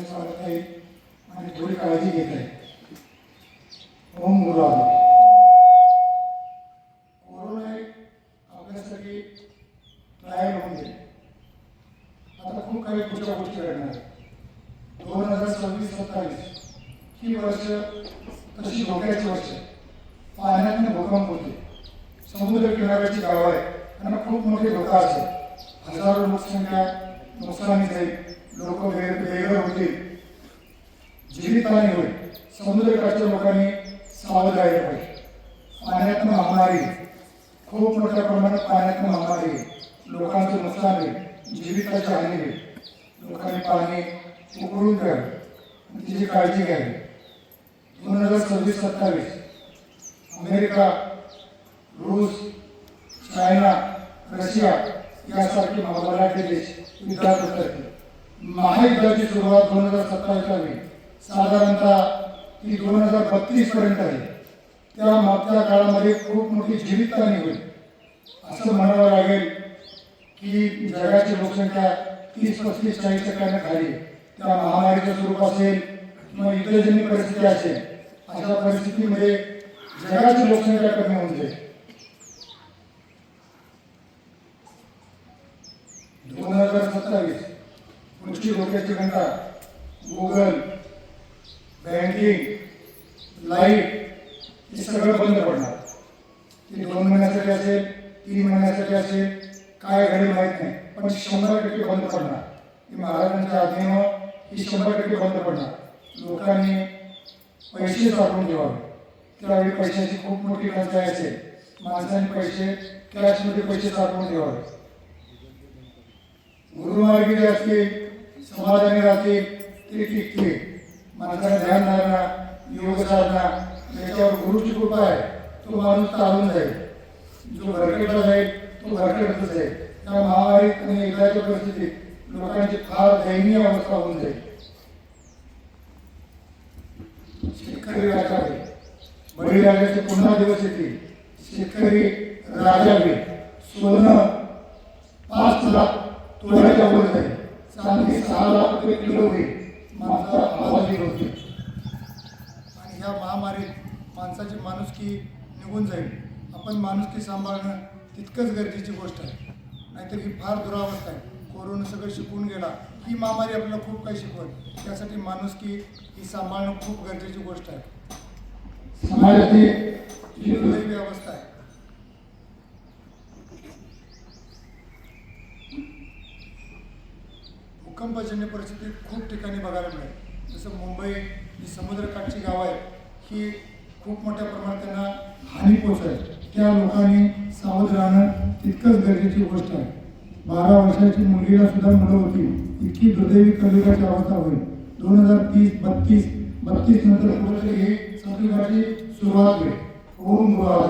ठिकाणी चालत आहे आणि थोडी काळजी घेत आहे. ओम गुरुवार. कोरोना आपल्यासाठी ट्रायल होऊन गेले. आता खूप काही पुढच्या गोष्टी घडणार. 2026-27 ही वर्ष तशी धोक्याची वर्ष. पाण्यातून भूकंप होते, समुद्र किनाऱ्याची गाव आहे, त्यांना खूप मोठे धोका असेल. हजारो लोकसंख्या नुकसानी जाईल, लोक बेघर होतील, जीवितहानी होईल. समुद्रकाठच्या लोकांनी सावध राहिले पाहिजे. पाण्यातून महामारी, खूप मोठ्या प्रमाणात पाण्यातून महामारी, लोकांचं नुकसान होईल, जीविताची हानी होईल. लोकांनी पाणी उकळून घ्यावे आणि तिची काळजी घ्यावी. 2026-27 अमेरिका, रूस, चायना, रशिया यासारखे महाबलाढ्य देश युद्धात उतरतील. महायुद्धाची सुरुवात 2027 होईल. साधारणतः ती 2032 पर्यंत आहे. त्या मागच्या काळामध्ये खूप मोठी जीवितहानी होईल. असं म्हणावं लागेल की जगाची लोकसंख्या 30-35-40% खाली. त्या महामारीचं स्वरूप असेल किंवा युद्धजन्य परिस्थिती असेल, अशा परिस्थितीमध्ये जगाची लोकसंख्या कमी होऊन जाईल. 2027 पुढची धोक्याची घंटा गुगल, बँकिंग, लाईट हे सगळं बंद पडणार. ते 2 महिन्यासाठी असेल, 3 महिन्यासाठी असेल, काय घडेल माहीत नाही, पण 100% बंद पडणार. ही महाराजांच्या आज्ञेनं ही 100% बंद पडणार. लोकांनी पैसे साठवून ठेवावे. त्यावेळी पैशाची खूप मोठी टंचाई असेल. माणसांनी पैसे कॅशमध्ये पैसे साठवून ठेवावे. गुरुमार्गी जे असतील, समाधानी राहतील, ते टिकतील. माणसाने ध्यान धारणा, योग साधना याच्यावर गुरुची कृपा आहे, तो माणूस चालून जाईल. जो भरकटला जाईल तो भरकटतच जाईल. त्या महामारीत आणि युद्धाच्या परिस्थितीत लोकांची फार दयनीय अवस्था होऊन जाईल. शेतकरी राजा होईल, बळीराजाचे पुन्हा दिवस येतील. शेतकरी राजा होईल. सोनं 5 लाख तोड्याच्या वर जाईल. चांदी 6 लाख रुपये किलो होईल. माणसा आवाजी होती आणि ह्या महामारीत माणसाची माणुसकी निघून जाईल. आपण माणुसकी सांभाळणं तितकंच गरजेची गोष्ट आहे. नाहीतर ही फार दुरावस्था आहे. कोरोना सगळं शिकवून गेला. ही महामारी आपल्याला खूप काही शिकवत. त्यासाठी माणुसकी ही सांभाळणं खूप गरजेची गोष्ट आहे. समाजाची ही दुर्दैवी अवस्था आहे. भूकंपजन्य परिस्थिती खूप ठिकाणी बघायला मिळेल. जसं मुंबई ही समुद्रकाठची गाव आहे, ही खूप मोठ्या प्रमाणात त्यांना हानी पोचेल. त्या लोकांनी सावध राहणं तितकंच गरजेची गोष्ट आहे. 12 वर्षाची मुलगीला सुद्धा मुलं होती. इतकी दुर्दैवी कलियुगाची अवस्था होईल. 2030-32 नंतर कुठेतरी ही संकटाची सुरुवात होईल. ओम गुरुवार.